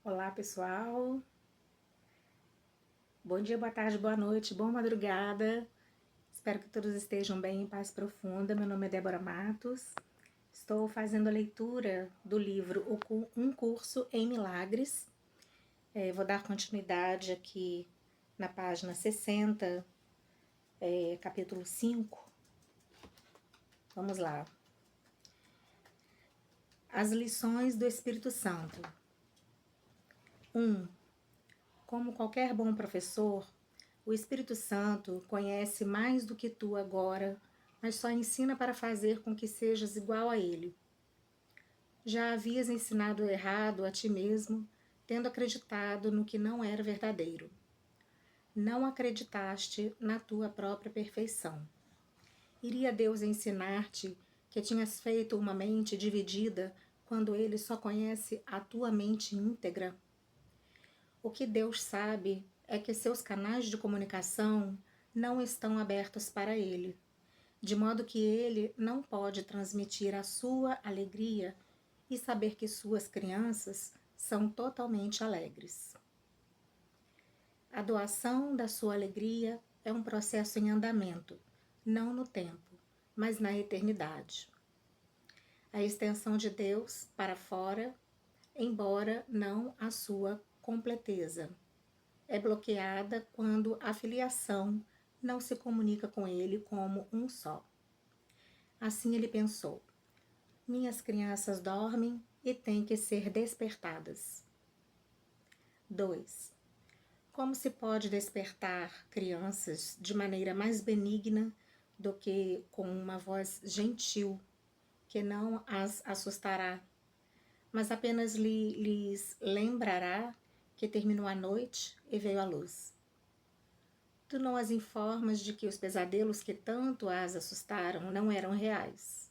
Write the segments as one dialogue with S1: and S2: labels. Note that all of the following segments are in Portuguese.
S1: Olá, pessoal. Bom dia, boa tarde, boa noite, boa madrugada. Espero que todos estejam bem em paz profunda. Meu nome é Débora Matos. Estou fazendo a leitura do livro Um Curso em Milagres. Vou dar continuidade aqui na página 60, capítulo 5. Vamos lá. As lições do Espírito Santo. 1. Como qualquer bom professor, o Espírito Santo conhece mais do que tu agora, mas só ensina para fazer com que sejas igual a ele. Já havias ensinado errado a ti mesmo, tendo acreditado no que não era verdadeiro. Não acreditaste na tua própria perfeição. Iria Deus ensinar-te que tinhas feito uma mente dividida quando ele só conhece a tua mente íntegra? O que Deus sabe é que seus canais de comunicação não estão abertos para ele, de modo que ele não pode transmitir a sua alegria e saber que suas crianças são totalmente alegres. A doação da sua alegria é um processo em andamento, não no tempo, mas na eternidade. A extensão de Deus para fora, embora não a sua completeza, é bloqueada quando a filiação não se comunica com ele como um só. Assim ele pensou: minhas crianças dormem e têm que ser despertadas. 2. Como se pode despertar crianças de maneira mais benigna do que com uma voz gentil, que não as assustará, mas apenas lhes lembrará que terminou a noite e veio a luz? Tu não as informas de que os pesadelos que tanto as assustaram não eram reais,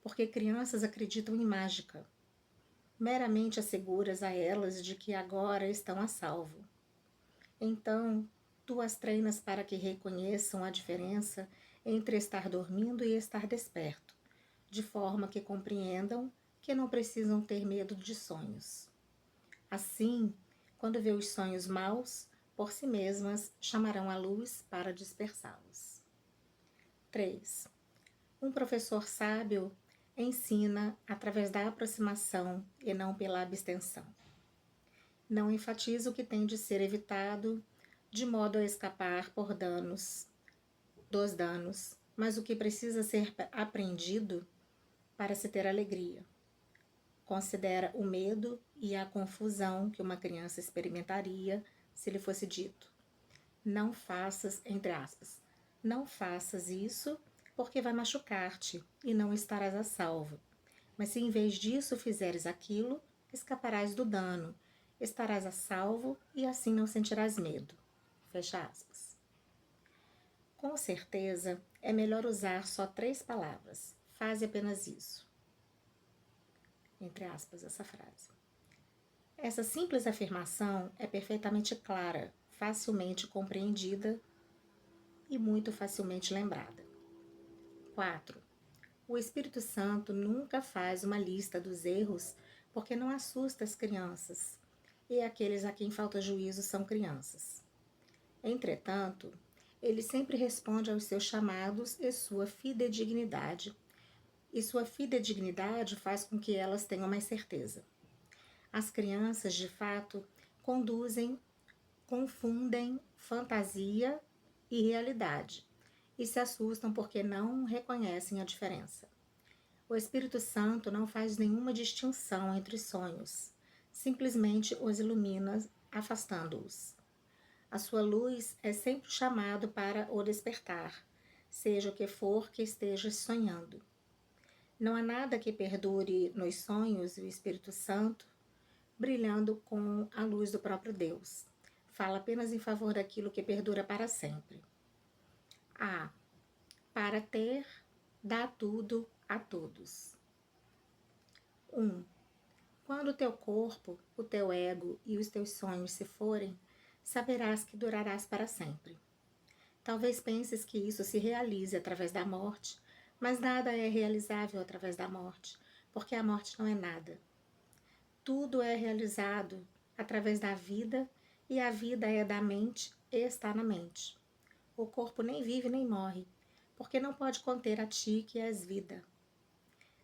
S1: porque crianças acreditam em mágica. Meramente asseguras a elas de que agora estão a salvo. Então, tu as treinas para que reconheçam a diferença entre estar dormindo e estar desperto, de forma que compreendam que não precisam ter medo de sonhos. Assim, quando vê os sonhos maus, por si mesmas chamarão a luz para dispersá-los. 3. Um professor sábio ensina através da aproximação e não pela abstenção. Não enfatiza o que tem de ser evitado, de modo a escapar dos danos, mas o que precisa ser aprendido para se ter alegria. Considera o medo e a confusão que uma criança experimentaria se lhe fosse dito: não faças, entre aspas, não faças isso porque vai machucar-te e não estarás a salvo. Mas se em vez disso fizeres aquilo, escaparás do dano, estarás a salvo e assim não sentirás medo. Fecha aspas. Com certeza, é melhor usar só 3 palavras. Faze apenas isso. Entre aspas, essa frase. Essa simples afirmação é perfeitamente clara, facilmente compreendida e muito facilmente lembrada. 4. O Espírito Santo nunca faz uma lista dos erros porque não assusta as crianças, e aqueles a quem falta juízo são crianças. Entretanto, ele sempre responde aos seus chamados e sua fidedignidade faz com que elas tenham mais certeza. As crianças, de fato, confundem fantasia e realidade e se assustam porque não reconhecem a diferença. O Espírito Santo não faz nenhuma distinção entre sonhos, simplesmente os ilumina, afastando-os. A sua luz é sempre o chamado para o despertar, seja o que for que estejas sonhando. Não há nada que perdure nos sonhos e o Espírito Santo, brilhando com a luz do próprio Deus. Fala apenas em favor daquilo que perdura para sempre. A. Para ter, dá tudo a todos. 1. Quando o teu corpo, o teu ego e os teus sonhos se forem, saberás que durarás para sempre. Talvez penses que isso se realize através da morte, mas nada é realizável através da morte, porque a morte não é nada. Tudo é realizado através da vida, e a vida é da mente e está na mente. O corpo nem vive nem morre, porque não pode conter a ti que és vida.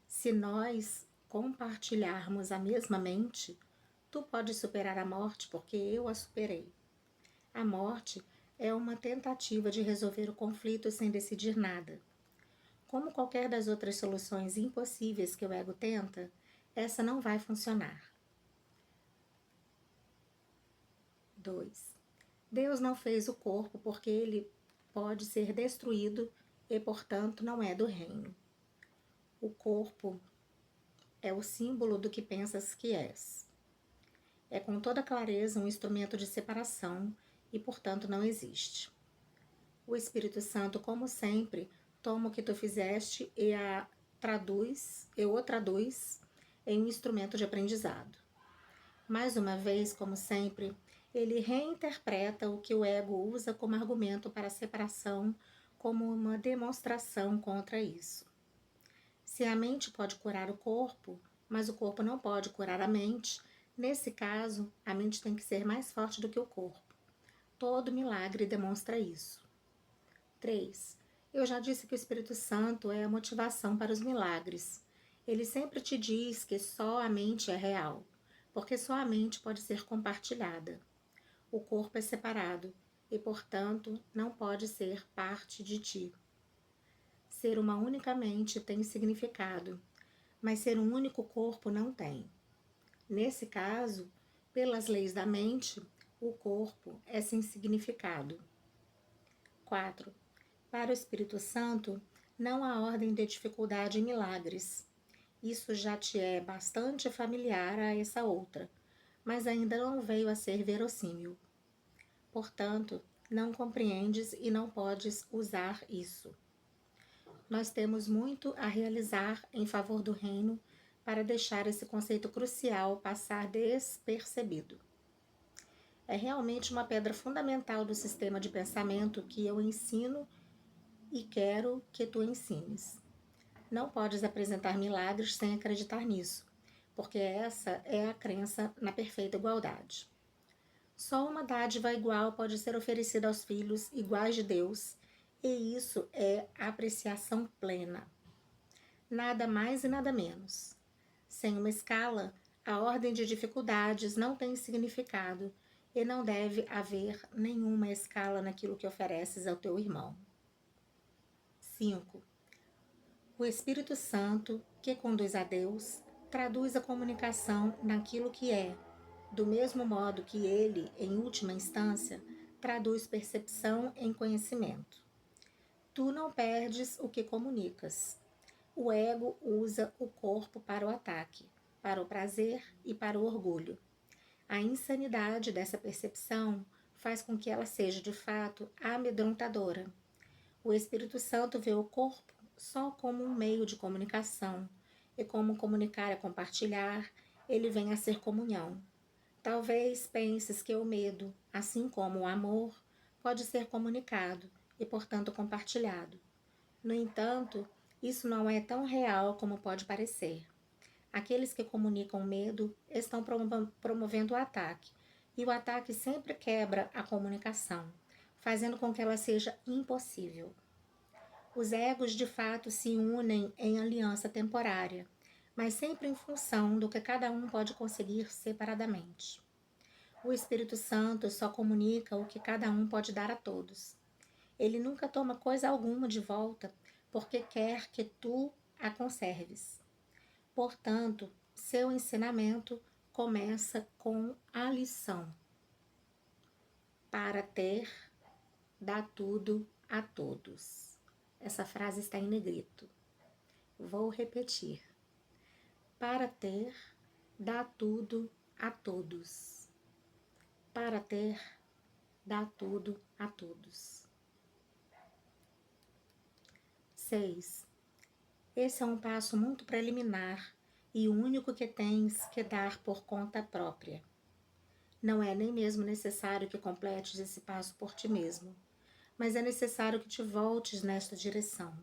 S1: Se nós compartilharmos a mesma mente, tu podes superar a morte porque eu a superei. A morte é uma tentativa de resolver o conflito sem decidir nada. Como qualquer das outras soluções impossíveis que o ego tenta, essa não vai funcionar. 2. Deus não fez o corpo porque ele pode ser destruído e, portanto, não é do reino. O corpo é o símbolo do que pensas que és. É com toda clareza um instrumento de separação e, portanto, não existe. O Espírito Santo, como sempre, toma o que tu fizeste e o traduz em um instrumento de aprendizado. Mais uma vez, como sempre, ele reinterpreta o que o ego usa como argumento para a separação, como uma demonstração contra isso. Se a mente pode curar o corpo, mas o corpo não pode curar a mente, nesse caso, a mente tem que ser mais forte do que o corpo. Todo milagre demonstra isso. 3. Eu já disse que o Espírito Santo é a motivação para os milagres. Ele sempre te diz que só a mente é real, porque só a mente pode ser compartilhada. O corpo é separado e, portanto, não pode ser parte de ti. Ser uma única mente tem significado, mas ser um único corpo não tem. Nesse caso, pelas leis da mente, o corpo é sem significado. 4. Para o Espírito Santo, não há ordem de dificuldade em milagres. Isso já te é bastante familiar a essa outra, mas ainda não veio a ser verossímil. Portanto, não compreendes e não podes usar isso. Nós temos muito a realizar em favor do reino para deixar esse conceito crucial passar despercebido. É realmente uma pedra fundamental do sistema de pensamento que eu ensino e quero que tu ensines. Não podes apresentar milagres sem acreditar nisso, porque essa é a crença na perfeita igualdade. Só uma dádiva igual pode ser oferecida aos filhos iguais de Deus, e isso é apreciação plena. Nada mais e nada menos. Sem uma escala, a ordem de dificuldades não tem significado e não deve haver nenhuma escala naquilo que ofereces ao teu irmão. 5. O Espírito Santo, que conduz a Deus, traduz a comunicação naquilo que é, do mesmo modo que ele, em última instância, traduz percepção em conhecimento. Tu não perdes o que comunicas. O ego usa o corpo para o ataque, para o prazer e para o orgulho. A insanidade dessa percepção faz com que ela seja, de fato, amedrontadora. O Espírito Santo vê o corpo só como um meio de comunicação, e como comunicar é compartilhar, ele vem a ser comunhão. Talvez penses que o medo, assim como o amor, pode ser comunicado e, portanto, compartilhado. No entanto, isso não é tão real como pode parecer. Aqueles que comunicam medo estão promovendo o ataque, e o ataque sempre quebra a comunicação, fazendo com que ela seja impossível. Os egos de fato se unem em aliança temporária, mas sempre em função do que cada um pode conseguir separadamente. O Espírito Santo só comunica o que cada um pode dar a todos. Ele nunca toma coisa alguma de volta, porque quer que tu a conserves. Portanto, seu ensinamento começa com a lição. Para ter, dá tudo a todos. Essa frase está em negrito. Vou repetir. Para ter, dá tudo a todos. Para ter, dá tudo a todos. 6. Esse é um passo muito preliminar e o único que tens que dar por conta própria. Não é nem mesmo necessário que completes esse passo por ti mesmo, mas é necessário que te voltes nesta direção.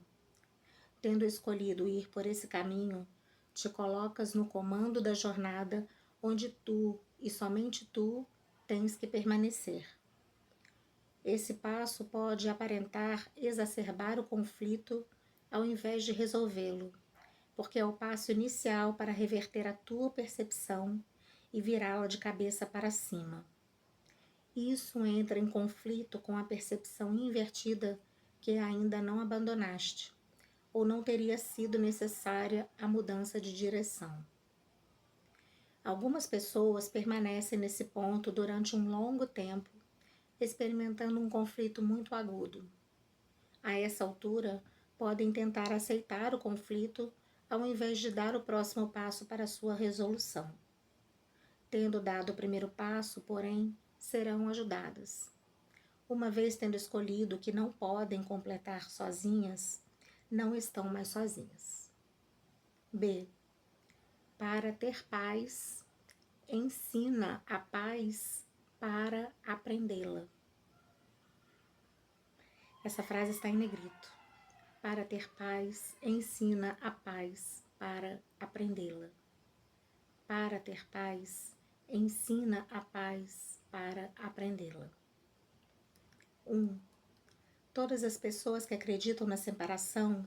S1: Tendo escolhido ir por esse caminho, te colocas no comando da jornada onde tu e somente tu tens que permanecer. Esse passo pode aparentar exacerbar o conflito ao invés de resolvê-lo, porque é o passo inicial para reverter a tua percepção e virá-la de cabeça para cima. Isso entra em conflito com a percepção invertida que ainda não abandonaste, ou não teria sido necessária a mudança de direção. Algumas pessoas permanecem nesse ponto durante um longo tempo, experimentando um conflito muito agudo. A essa altura, podem tentar aceitar o conflito ao invés de dar o próximo passo para sua resolução. Tendo dado o primeiro passo, porém, serão ajudadas. Uma vez tendo escolhido que não podem completar sozinhas, não estão mais sozinhas. B. Para ter paz, ensina a paz para aprendê-la. Essa frase está em negrito. Para ter paz, ensina a paz para aprendê-la. Para ter paz, ensina a paz para aprendê-la. 1. Todas as pessoas que acreditam na separação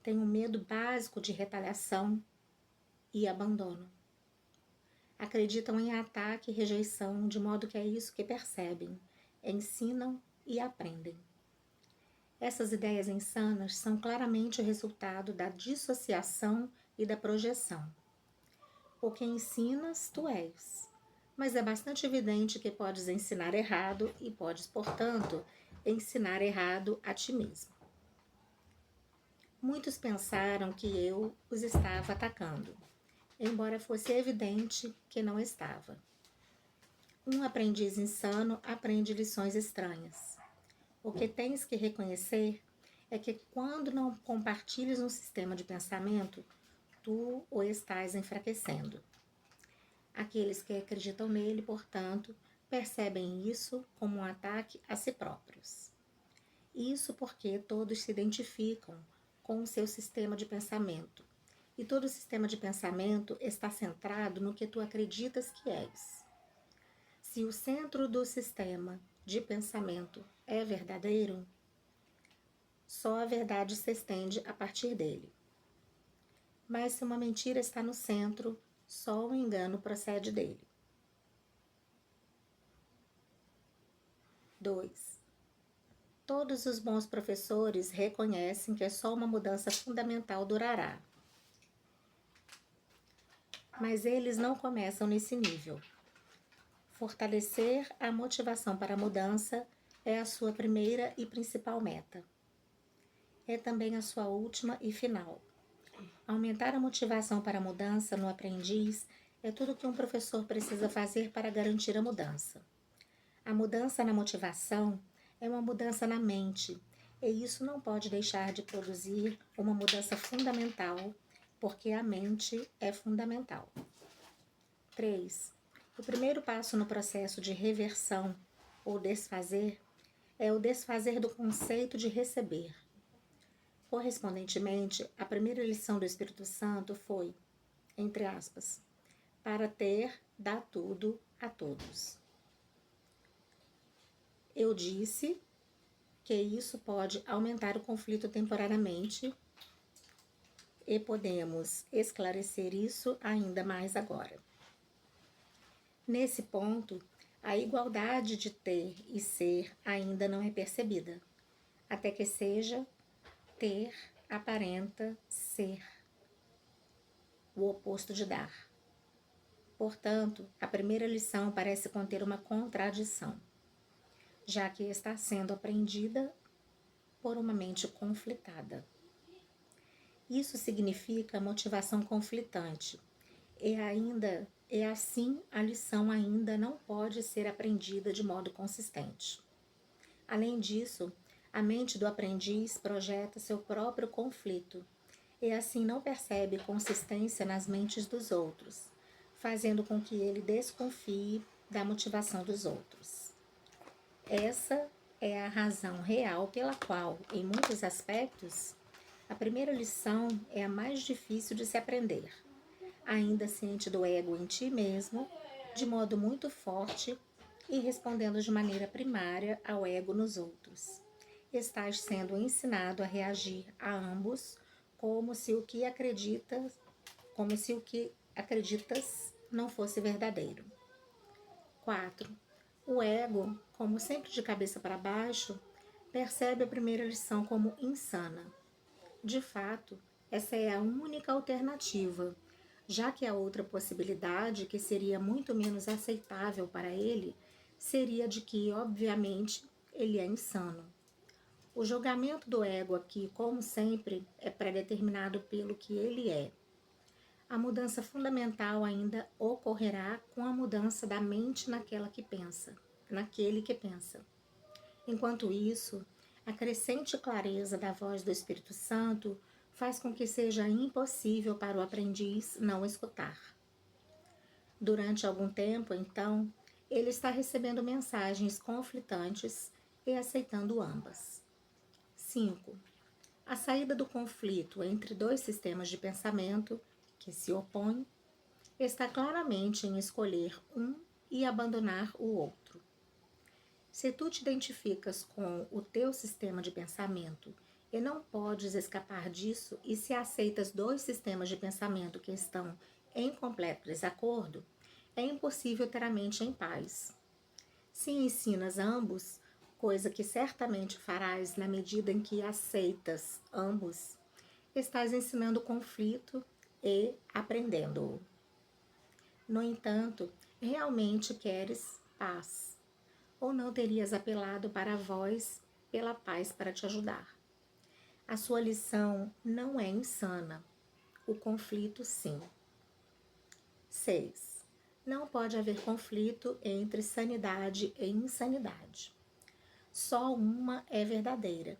S1: têm um medo básico de retaliação e abandono. Acreditam em ataque e rejeição, de modo que é isso que percebem, ensinam e aprendem. Essas ideias insanas são claramente o resultado da dissociação e da projeção. O que ensinas, tu és. Mas é bastante evidente que podes ensinar errado e podes, portanto, ensinar errado a ti mesmo. Muitos pensaram que eu os estava atacando, embora fosse evidente que não estava. Um aprendiz insano aprende lições estranhas. O que tens que reconhecer é que quando não compartilhas um sistema de pensamento, tu o estás enfraquecendo. Aqueles que acreditam nele, portanto, percebem isso como um ataque a si próprios. Isso porque todos se identificam com o seu sistema de pensamento. E todo sistema de pensamento está centrado no que tu acreditas que és. Se o centro do sistema de pensamento é verdadeiro, só a verdade se estende a partir dele. Mas se uma mentira está no centro, só o engano procede dele. 2. Todos os bons professores reconhecem que só uma mudança fundamental durará. Mas eles não começam nesse nível. Fortalecer a motivação para a mudança é a sua primeira e principal meta. É também a sua última e final. Aumentar a motivação para a mudança no aprendiz é tudo o que um professor precisa fazer para garantir a mudança. A mudança na motivação é uma mudança na mente, e isso não pode deixar de produzir uma mudança fundamental, porque a mente é fundamental. 3. O primeiro passo no processo de reversão ou desfazer é o desfazer do conceito de receber. Correspondentemente, a primeira lição do Espírito Santo foi, entre aspas, para ter, dá tudo a todos. Eu disse que isso pode aumentar o conflito temporariamente e podemos esclarecer isso ainda mais agora. Nesse ponto, a igualdade de ter e ser ainda não é percebida, até que seja ter aparenta ser o oposto de dar. Portanto, a primeira lição parece conter uma contradição, já que está sendo aprendida por uma mente conflitada. Isso significa motivação conflitante, e assim a lição ainda não pode ser aprendida de modo consistente. Além disso, a mente do aprendiz projeta seu próprio conflito, e assim não percebe consistência nas mentes dos outros, fazendo com que ele desconfie da motivação dos outros. Essa é a razão real pela qual, em muitos aspectos, a primeira lição é a mais difícil de se aprender, ainda ciente do ego em ti mesmo, de modo muito forte e respondendo de maneira primária ao ego nos outros. Estás sendo ensinado a reagir a ambos como se o que acreditas não fosse verdadeiro. 4. O ego, como sempre de cabeça para baixo, percebe a primeira lição como insana. De fato, essa é a única alternativa, já que a outra possibilidade, que seria muito menos aceitável para ele, seria de que, obviamente, ele é insano. O julgamento do ego aqui, como sempre, é predeterminado pelo que ele é. A mudança fundamental ainda ocorrerá com a mudança da mente naquele que pensa. Enquanto isso, a crescente clareza da voz do Espírito Santo faz com que seja impossível para o aprendiz não escutar. Durante algum tempo, então, ele está recebendo mensagens conflitantes e aceitando ambas. 5. A saída do conflito entre dois sistemas de pensamento que se opõem está claramente em escolher um e abandonar o outro. Se tu te identificas com o teu sistema de pensamento e não podes escapar disso, e se aceitas dois sistemas de pensamento que estão em completo desacordo, é impossível ter a mente em paz. Se ensinas ambos, coisa que certamente farás na medida em que aceitas ambos, estás ensinando o conflito e aprendendo-o. No entanto, realmente queres paz, ou não terias apelado para a voz pela paz para te ajudar. A sua lição não é insana, o conflito sim. 6. Não pode haver conflito entre sanidade e insanidade. Só uma é verdadeira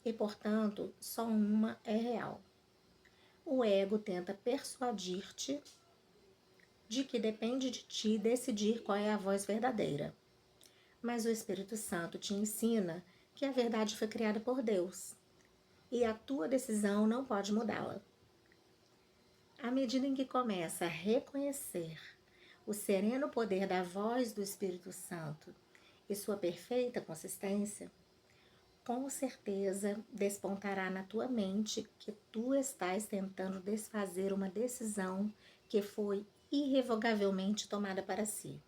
S1: e, portanto, só uma é real. O ego tenta persuadir-te de que depende de ti decidir qual é a voz verdadeira. Mas o Espírito Santo te ensina que a verdade foi criada por Deus e a tua decisão não pode mudá-la. À medida em que começa a reconhecer o sereno poder da voz do Espírito Santo e sua perfeita consistência, com certeza despontará na tua mente que tu estás tentando desfazer uma decisão que foi irrevogavelmente tomada para si.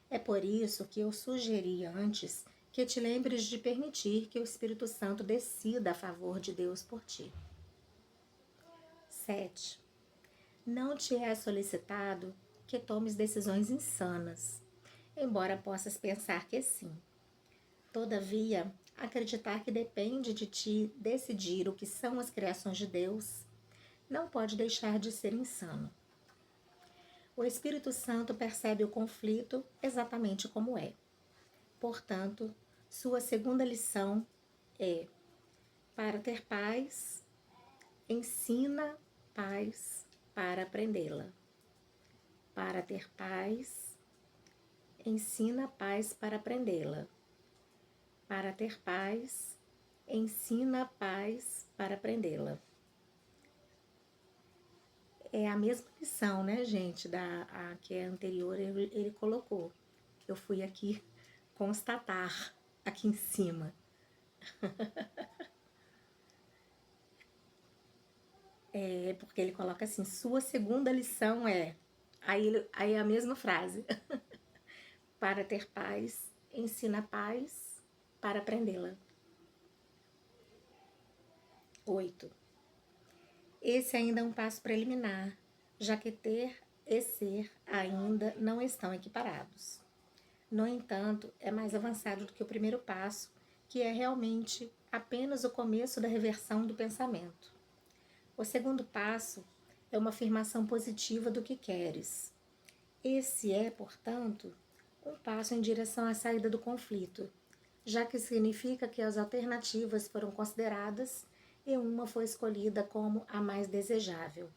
S1: É por isso que eu sugeri antes que te lembres de permitir que o Espírito Santo decida a favor de Deus por ti. 7. Não te é solicitado que tomes decisões insanas, embora possas pensar que sim. Todavia, acreditar que depende de ti decidir o que são as criações de Deus não pode deixar de ser insano. O Espírito Santo percebe o conflito exatamente como é. Portanto, sua segunda lição é: para ter paz, ensina paz para aprendê-la. Para ter paz, ensina paz para aprendê-la. Para ter paz, ensina paz para aprendê-la. É a mesma lição, né, gente, que é anterior, ele colocou. Eu fui aqui constatar, aqui em cima. Porque ele coloca assim, sua segunda lição é... Aí é a mesma frase. Para ter paz, ensina paz para aprendê-la. 8. Esse ainda é um passo preliminar, já que ter e ser ainda não estão equiparados. No entanto, é mais avançado do que o primeiro passo, que é realmente apenas o começo da reversão do pensamento. O segundo passo é uma afirmação positiva do que queres. Esse é, portanto, um passo em direção à saída do conflito, já que significa que as alternativas foram consideradas e uma foi escolhida como a mais desejável.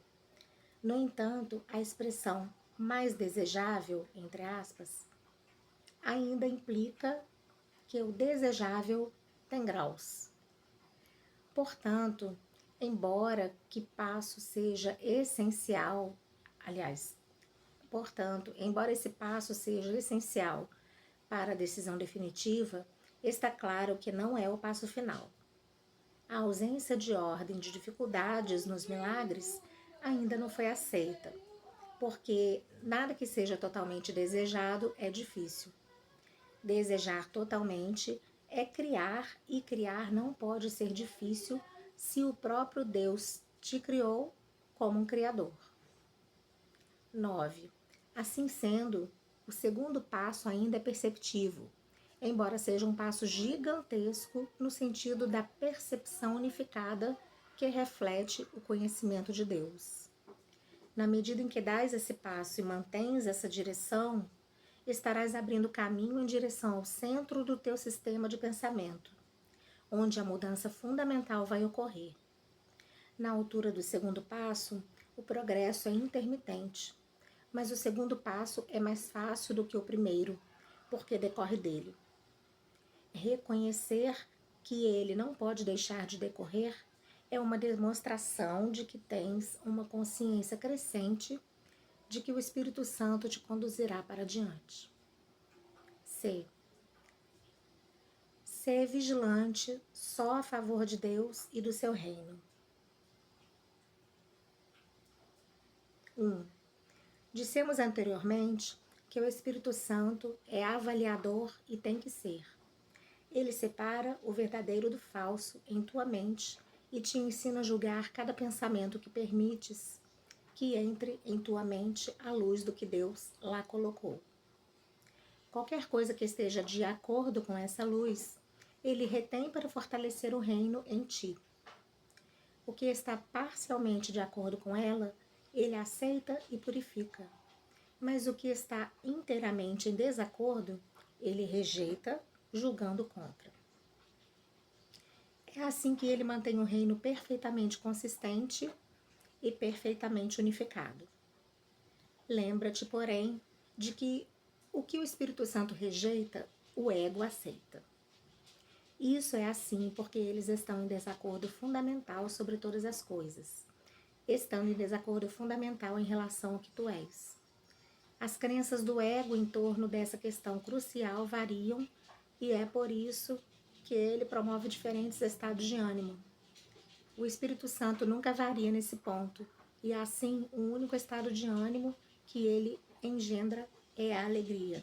S1: No entanto, a expressão mais desejável, entre aspas, ainda implica que o desejável tem graus. Portanto, embora que passo seja essencial Aliás, portanto, embora esse passo seja essencial para a decisão definitiva, está claro que não é o passo final. A ausência de ordem de dificuldades nos milagres ainda não foi aceita, porque nada que seja totalmente desejado é difícil. Desejar totalmente é criar, e criar não pode ser difícil se o próprio Deus te criou como um criador. 9. Assim sendo, o segundo passo ainda é perceptível, embora seja um passo gigantesco no sentido da percepção unificada que reflete o conhecimento de Deus. Na medida em que dás esse passo e mantens essa direção, estarás abrindo caminho em direção ao centro do teu sistema de pensamento, onde a mudança fundamental vai ocorrer. Na altura do segundo passo, o progresso é intermitente, mas o segundo passo é mais fácil do que o primeiro, porque decorre dele. Reconhecer que ele não pode deixar de decorrer é uma demonstração de que tens uma consciência crescente de que o Espírito Santo te conduzirá para diante. C. Ser vigilante só a favor de Deus e do seu reino. 1. Dissemos anteriormente que o Espírito Santo é avaliador e tem que ser. Ele separa o verdadeiro do falso em tua mente e te ensina a julgar cada pensamento que permites que entre em tua mente à luz do que Deus lá colocou. Qualquer coisa que esteja de acordo com essa luz, ele retém para fortalecer o reino em ti. O que está parcialmente de acordo com ela, ele aceita e purifica. Mas o que está inteiramente em desacordo, ele rejeita, julgando contra. É assim que ele mantém o reino perfeitamente consistente e perfeitamente unificado. Lembra-te, porém, de que o Espírito Santo rejeita, o ego aceita. Isso é assim porque eles estão em desacordo fundamental sobre todas as coisas, estando em desacordo fundamental em relação ao que tu és. As crenças do ego em torno dessa questão crucial variam e é por isso que ele promove diferentes estados de ânimo. O Espírito Santo nunca varia nesse ponto e assim o único estado de ânimo que ele engendra é a alegria.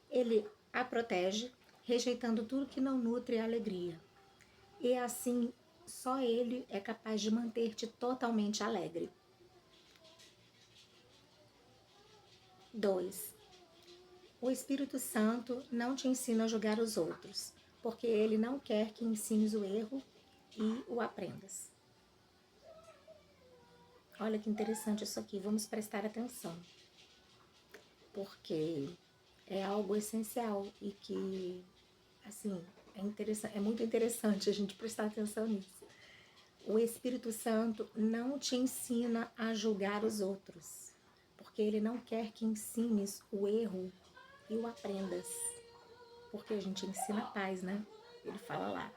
S1: Ele a protege, rejeitando tudo que não nutre a alegria. E assim, só ele é capaz de manter-te totalmente alegre. 2. O Espírito Santo não te ensina a julgar os outros, porque ele não quer que ensines o erro e o aprendas. Olha que interessante isso aqui, vamos prestar atenção, porque é algo essencial e que, assim, é muito interessante a gente prestar atenção nisso. O Espírito Santo não te ensina a julgar os outros, porque ele não quer que ensines o erro e o aprendas, porque a gente ensina a paz, né? Ele fala lá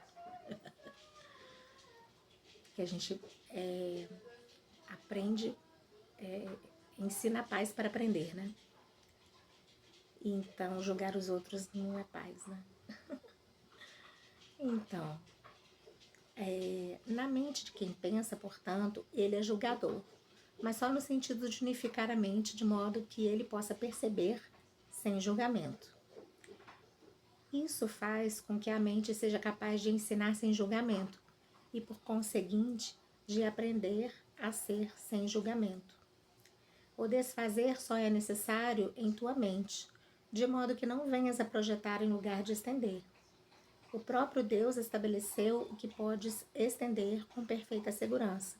S1: que a gente aprende, ensina a paz para aprender, né? Então, julgar os outros não é paz, né? Então, na mente de quem pensa, portanto, ele é julgador, mas só no sentido de unificar a mente de modo que ele possa perceber sem julgamento. Isso faz com que a mente seja capaz de ensinar sem julgamento e, por conseguinte, de aprender a ser sem julgamento. O desfazer só é necessário em tua mente, de modo que não venhas a projetar em lugar de estender. O próprio Deus estabeleceu o que podes estender com perfeita segurança.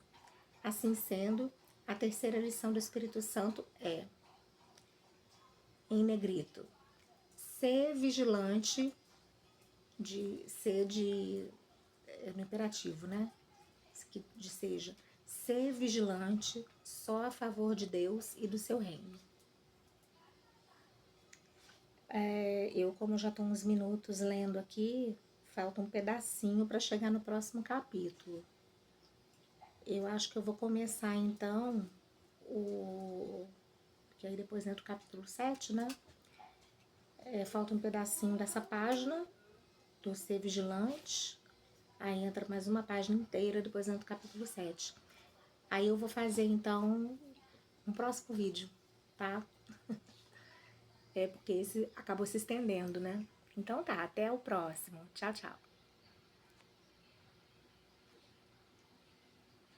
S1: Assim sendo, a terceira lição do Espírito Santo é, em negrito, ser vigilante, no imperativo, né? De seja, ser vigilante só a favor de Deus e do seu reino. Eu, como já estou uns minutos lendo aqui, falta um pedacinho para chegar no próximo capítulo. Eu acho que eu vou começar, então, que aí depois entra o capítulo 7, né? Falta um pedacinho dessa página do Ser Vigilante. Aí entra mais uma página inteira, depois entra o capítulo 7. Aí eu vou fazer, então, um próximo vídeo, tá? Porque esse acabou se estendendo, né? Então tá, até o próximo. Tchau, tchau.